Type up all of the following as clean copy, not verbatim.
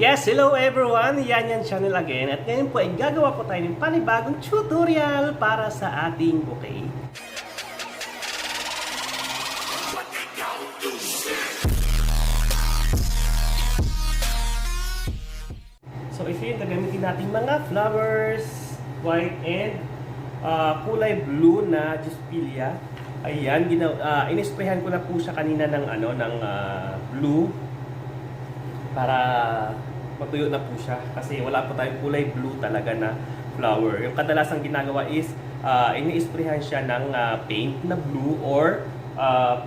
Yes, hello everyone! Yanyan channel again at ngayon po ay gagawa po tayo ng panibagong tutorial para sa ating bouquet. So ito yung gagamitin natin mga flowers, white and kulay blue na Juspilia. Ayan, inisprehan ko na po siya kanina ng blue para matuyo na po siya kasi wala po tayong kulay blue talaga na flower. Yung kadalasang ginagawa is ini-sprayhan siya ng paint na blue or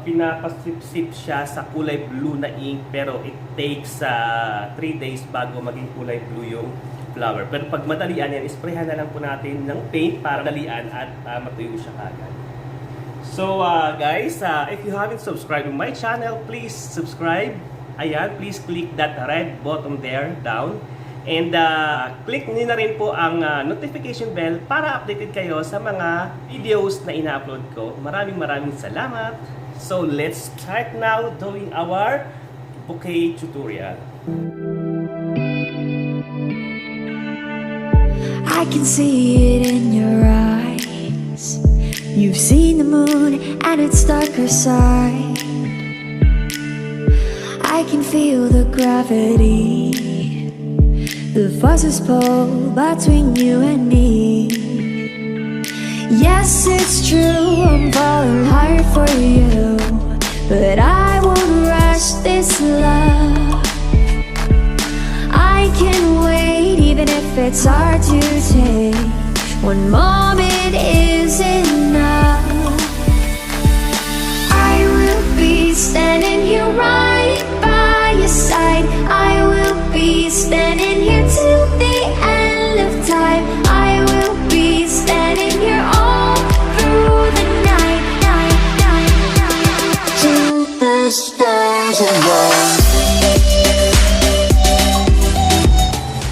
pinapasip-sip siya sa kulay blue na ink, pero it takes 3 days bago maging kulay blue yung flower. Pero pag madalian yan, isprayhan na lang po natin ng paint para dalian at matuyo siya kagad. So guys, if you haven't subscribed to my channel, please subscribe. Ayan, please click that red button there down and click niyo na rin po ang notification bell para updated kayo sa mga videos na ina-upload ko. Maraming salamat. So let's start now doing our bouquet tutorial. I can see it in your eyes. You've seen the moon and its darker side. I can feel the gravity, the forces pull between you and me. Yes, it's true, I'm falling hard for you, but I won't rush this love. I can wait even if it's hard to take. One moment is enough. I will be standing here right by your side. I will be standing here till the end of time. I will be standing here all through the night, till the stars align.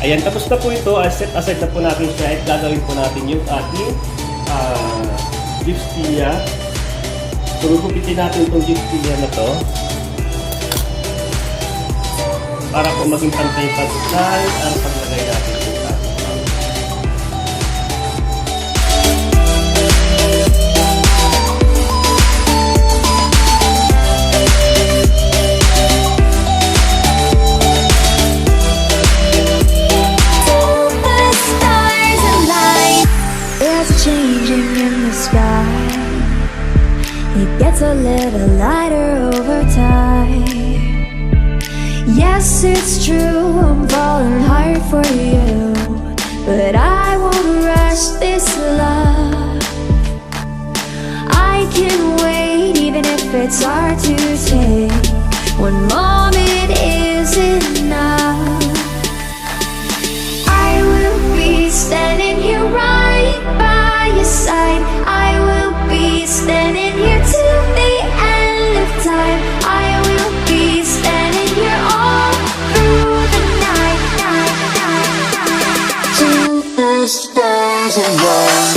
Ayan, tapos na po ito. Set aside na po natin siya at gagawin po natin yung ating Juspilia. So, gugupitin natin itong Juspilia na to para po maging pantay-pantay ang paglagay natin yung ating flower. Changing in the sky, it gets a little lighter over time. Yes, it's true, I'm falling hard for you, but I won't rush this love. I can wait even if it's hard to take. One moment is enough. I will be standing here right by your side. I will be standing here till the end of time. I will be standing here all through the night, till the stars align.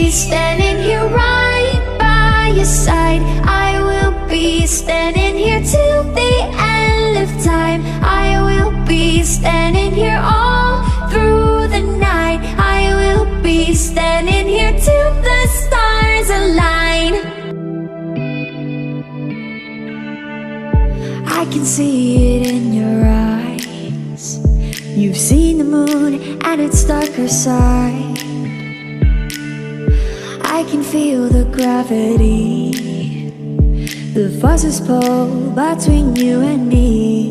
Standing here right by your side. I will be standing here till the end of time. I will be standing here all through the night. I will be standing here till the stars align. I can see it in your eyes. You've seen the moon and its darker side. I can feel the gravity, the forces pull between you and me.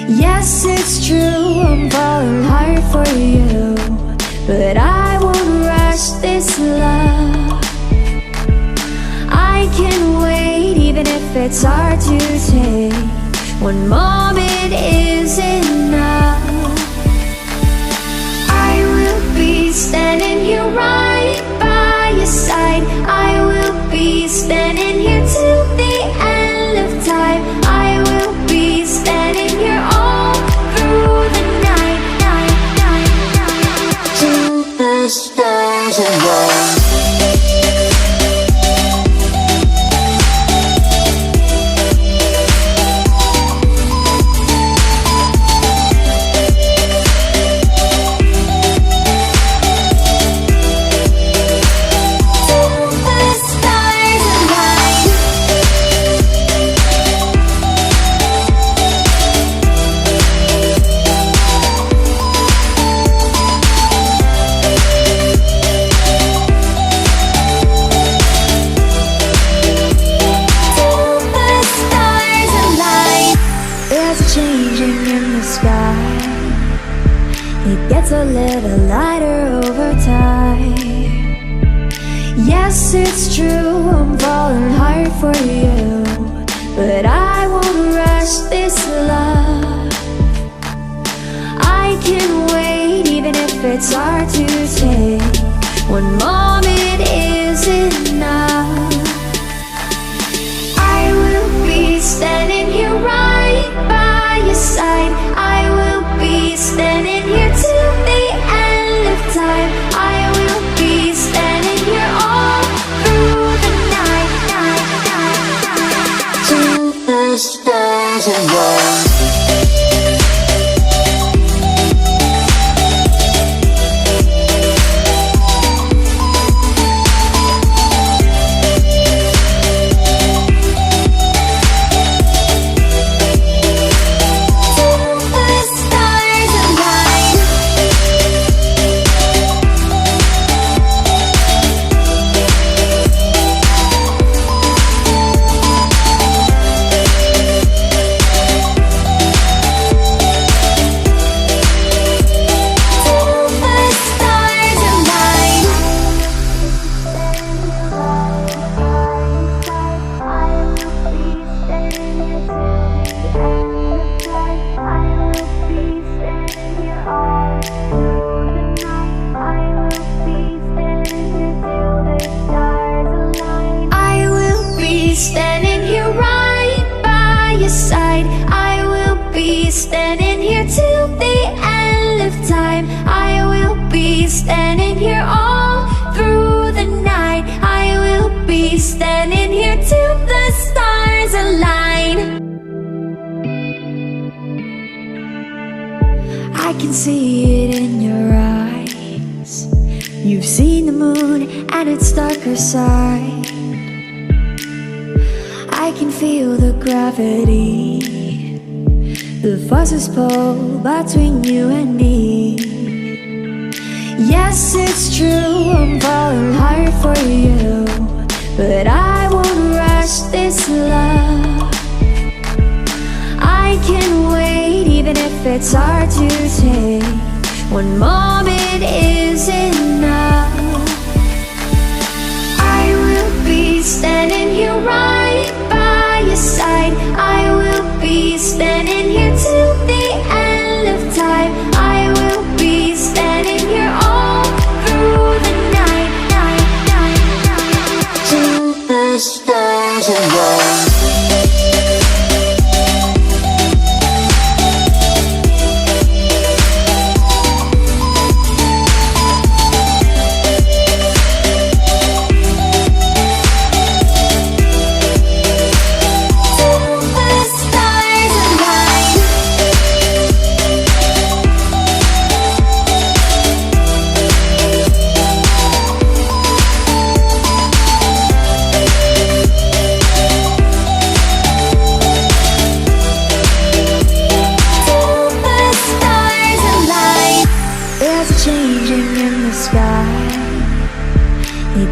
Yes, it's true, I'm falling hard for you, but I won't rush this love. I can wait even if it's hard to take. One moment is enough. I will be standing here right by your side. I will be standing here till the end of time. I will be standing here all through the night, till the stars align. Changing in the sky, it gets a little lighter over time. Yes, it's true, I'm falling hard for you, but I won't rush this love. I can wait even if it's hard to take. One moment is enough. I will be standing here right by your side. I will be standing here till the end of time. I will be standing here all through the night, till the stars align. Standing here right by your side. I will be standing here till the end of time. I will be standing here all through the night. I will be standing here till the stars align. I can see it in your eyes. You've seen the moon and its darker side. I can feel the gravity, the forces pull between you and me. Yes, it's true, I'm falling hard for you, but I won't rush this love. I can wait even if it's hard to take. One moment is enough. I will be standing here right by your side. I will be standing here till the end of time. I will be standing here all through the night, till the stars align.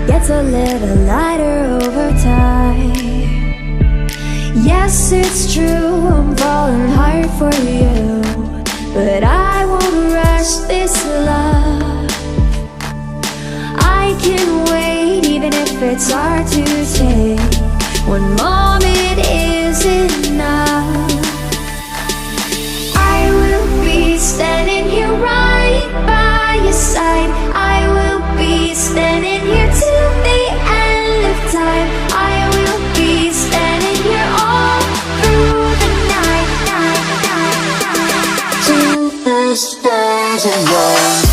gets a little lighter over time. Yes, it's true, I'm falling hard for you, but I won't rush this love. I can wait even if it's hard to take. One moment is enough. I will be standing here right by your side. I will be standing here till the end of time. I will be standing here all through the night, till the stars align.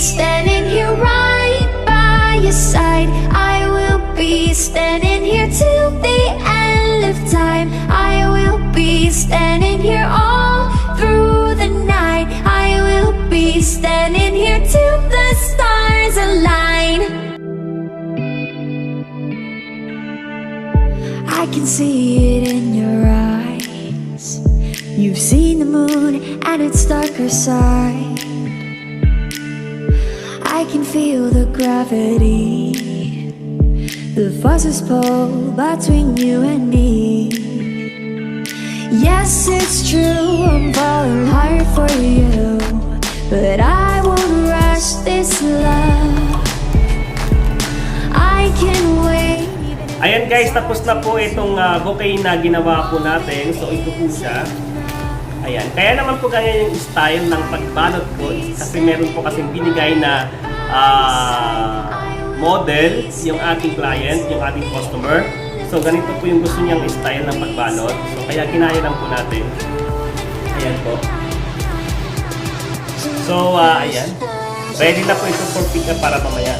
Standing here right by your side. I will be standing here till the end of time. I will be standing here all through the night. I will be standing here till the stars align. I can see it in your eyes. You've seen the moon and its darker side. I can feel the gravity, the forces pull between you and me. Yes, it's true, I'm falling hard for you, but I won't rush this love. I can wait. Ayan guys, tapos na po itong bouquet na ginawa po natin. So ito po siya. Ayan, kaya naman po ganyan yung style ng pagbalot po kasi meron po kasing binigay na model yung ating client, yung ating customer. So ganito po yung gusto niyang style ng pagbalot. So kaya kinaya lang po natin. Ayan po. So ayan. Ready na po ito for pick up para mamaya.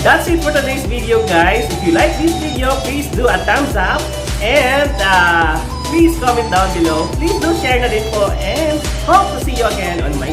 That's it for today's video guys. If you like this video, please do a thumbs up. And please comment down below. Please do share na din po. And hope to see you again on my